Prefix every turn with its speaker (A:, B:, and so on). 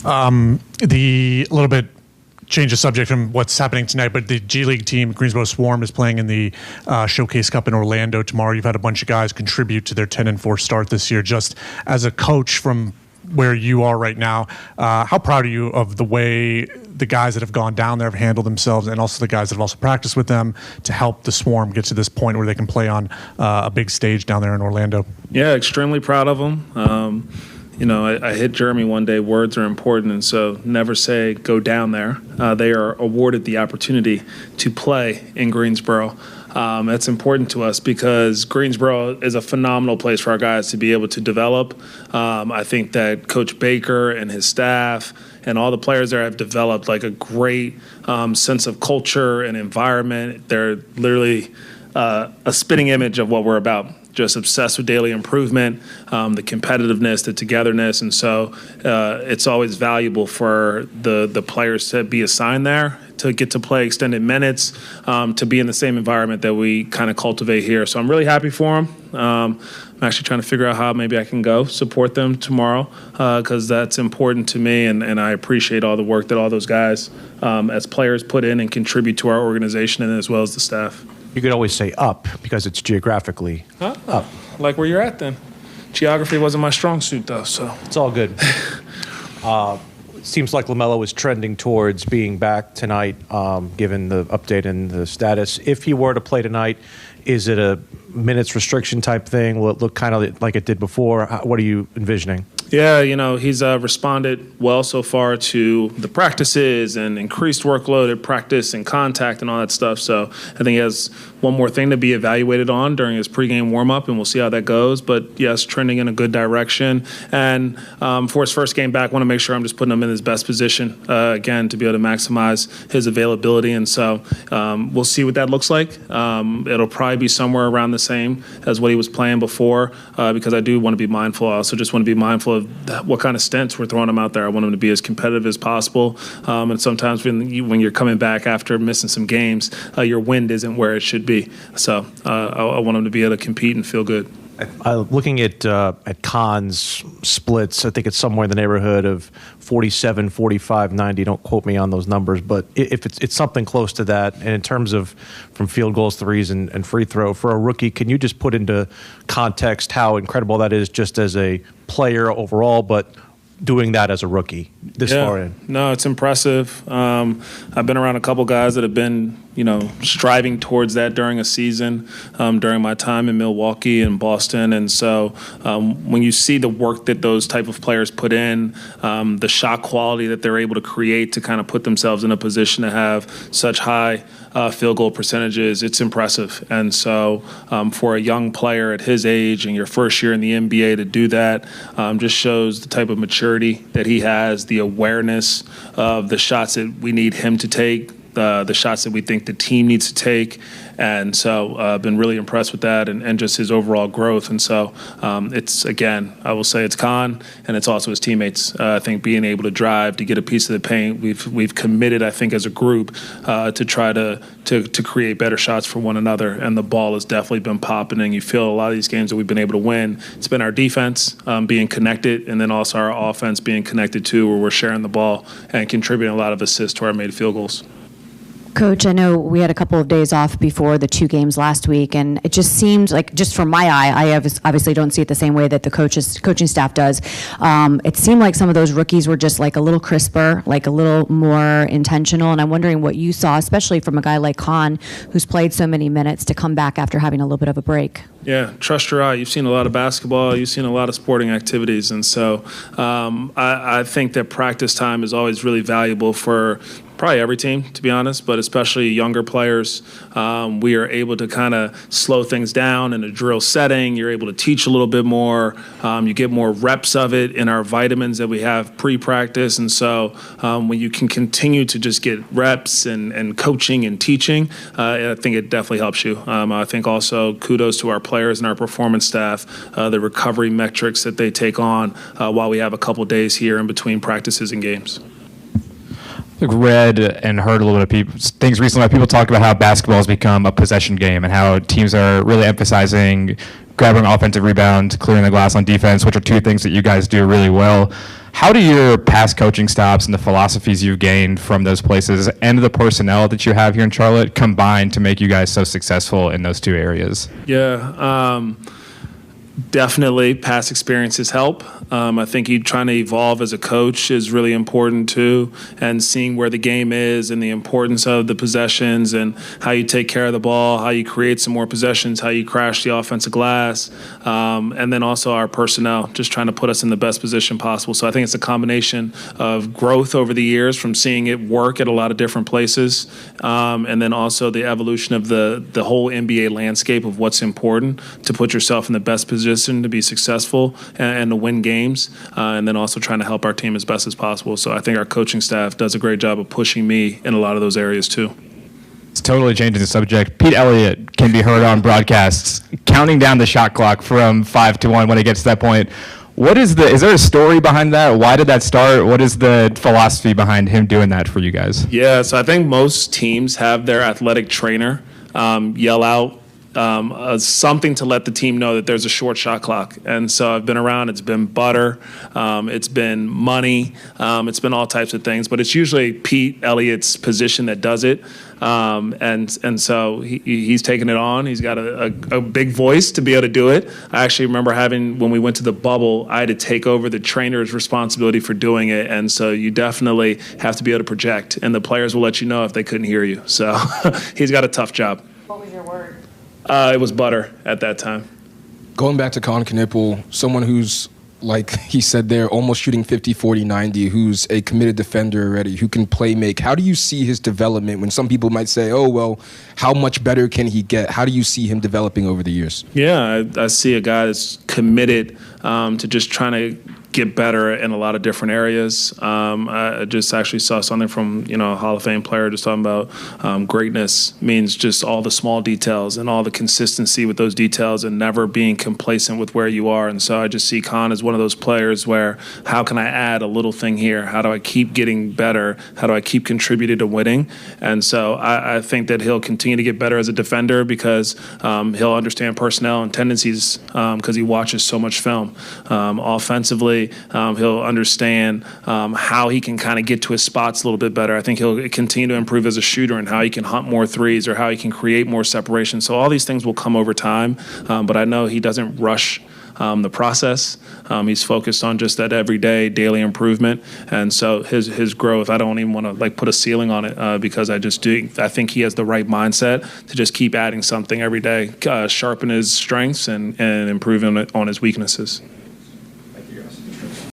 A: The little bit change the subject from what's happening tonight, but the G League team, Greensboro Swarm, is playing in the Showcase Cup in Orlando tomorrow. You've had a bunch of guys contribute to their 10-4 start this year. Just as a coach from where you are right now, how proud are you of the way the guys that have gone down there have handled themselves, and also the guys that have also practiced with them to help the Swarm get to this point where they can play on a big stage down there in Orlando?
B: Yeah, extremely proud of them. I hit Jeremy one day, words are important, and so never say go down there. They are awarded the opportunity to play in Greensboro. That's important to us because Greensboro is a phenomenal place for our guys to be able to develop. I think that Coach Baker and his staff and all the players there have developed like a great sense of culture and environment. They're literally a spitting image of what we're about. Just obsessed with daily improvement, the competitiveness, the togetherness, and so it's always valuable for the players to be assigned there, to get to play extended minutes, to be in the same environment that we kind of cultivate here. So I'm really happy for them. I'm actually trying to figure out how maybe I can go support them tomorrow because that's important to me, and I appreciate all the work that all those guys as players put in and contribute to our organization and as well as the staff.
C: You could always say up because it's geographically up.
B: Like where you're at then. Geography wasn't my strong suit though, so.
C: It's all good. It seems like LaMelo is trending towards being back tonight, given the update in the status. If he were to play tonight, is it a minutes restriction type thing? Will it look kind of like it did before? What are you envisioning?
B: Yeah, he's responded well so far to the practices and increased workload at practice and contact and all that stuff. So I think he has one more thing to be evaluated on during his pregame warm-up, and we'll see how that goes. But, yes, trending in a good direction. And for his first game back, I want to make sure I'm just putting him in his best position, again, to be able to maximize his availability. And so we'll see what that looks like. It'll probably be somewhere around the same as what he was playing before because I do want to be mindful. I also just want to be mindful of what kind of stints we're throwing him out there. I want him to be as competitive as possible. And sometimes when you're coming back after missing some games, your wind isn't where it should be. So I want him to be able to compete and feel good.
C: Looking at Khan's splits, I think it's somewhere in the neighborhood of 47, 45, 90. Don't quote me on those numbers, but if it's something close to that. And in terms of from field goals, threes, and free throw, for a rookie, can you just put into context how incredible that is just as a player overall, but doing that as a rookie this far in?
B: No, it's impressive. I've been around a couple guys that have been, striving towards that during a season, during my time in Milwaukee and Boston. And so when you see the work that those type of players put in, the shot quality that they're able to create to kind of put themselves in a position to have such high field goal percentages, it's impressive. And so for a young player at his age and your first year in the NBA to do that just shows the type of maturity that he has, the awareness of the shots that we need him to take, the shots that we think the team needs to take. And so I've been really impressed with that and just his overall growth. And so it's, again, I will say it's Khan and it's also his teammates. I think being able to drive, to get a piece of the paint, we've committed, I think, as a group to try to create better shots for one another. And the ball has definitely been popping. And you feel a lot of these games that we've been able to win, it's been our defense being connected and then also our offense being connected too, where we're sharing the ball and contributing a lot of assists to our made field goals.
D: Coach, I know we had a couple of days off before the two games last week, and it just seemed like, just from my eye, I obviously don't see it the same way that the coaching staff does. It seemed like some of those rookies were just like a little crisper, like a little more intentional, and I'm wondering what you saw, especially from a guy like Khan, who's played so many minutes, to come back after having a little bit of a break.
B: Yeah, trust your eye. You've seen a lot of basketball. You've seen a lot of sporting activities. And so I think that practice time is always really valuable for probably every team, to be honest, but especially younger players. We are able to kind of slow things down in a drill setting. You're able to teach a little bit more. You get more reps of it in our vitamins that we have pre-practice. And so when you can continue to just get reps and coaching and teaching, I think it definitely helps you. I think also kudos to our players and our performance staff, the recovery metrics that they take on while we have a couple days here in between practices and games.
E: I've read and heard a little bit of things recently. People talk about how basketball has become a possession game and how teams are really emphasizing grabbing offensive rebound, clearing the glass on defense, which are two things that you guys do really well. How do your past coaching stops and the philosophies you've gained from those places and the personnel that you have here in Charlotte combine to make you guys so successful in those two areas?
B: Yeah, definitely past experiences help. I think you trying to evolve as a coach is really important too, and seeing where the game is and the importance of the possessions and how you take care of the ball, how you create some more possessions, how you crash the offensive glass, and then also our personnel, just trying to put us in the best position possible. So I think it's a combination of growth over the years from seeing it work at a lot of different places, and then also the evolution of the whole NBA landscape of what's important to put yourself in the best position to be successful and to win games, and then also trying to help our team as best as possible. So I think our coaching staff does a great job of pushing me in a lot of those areas too.
E: It's totally changing the subject. Pete Elliott can be heard on broadcasts counting down the shot clock from 5 to 1 when it gets to that point. Is there a story behind that? Why did that start? What is the philosophy behind him doing that for you guys?
B: Yeah, so I think most teams have their athletic trainer yell out something to let the team know that there's a short shot clock. And so I've been around. It's been butter. It's been money. It's been all types of things. But it's usually Pete Elliott's position that does it. And so he's taken it on. He's got a big voice to be able to do it. I actually remember when we went to the bubble, I had to take over the trainer's responsibility for doing it. And so you definitely have to be able to project. And the players will let you know if they couldn't hear you. So he's got a tough job.
D: What was your word?
B: It was butter at that time.
F: Going back to Con Knipple, someone who's, like he said there, almost shooting 50, 40, 90, who's a committed defender already, who can play make. How do you see his development when some people might say, oh, well, how much better can he get? How do you see him developing over the years?
B: Yeah, I see a guy that's committed to just trying to get better in a lot of different areas. I just actually saw something from a Hall of Fame player just talking about greatness means just all the small details and all the consistency with those details and never being complacent with where you are. And so I just see Con as one of those players where how can I add a little thing here? How do I keep getting better? How do I keep contributing to winning? And so I think that he'll continue to get better as a defender because he'll understand personnel and tendencies because he watches so much film. Offensively, he'll understand how he can kind of get to his spots a little bit better. I think he'll continue to improve as a shooter and how he can hunt more threes or how he can create more separation. So all these things will come over time, but I know he doesn't rush the process. He's focused on just that everyday, daily improvement. And so his growth, I don't even want to put a ceiling on it because I think he has the right mindset to just keep adding something every day, sharpen his strengths and improving on his weaknesses.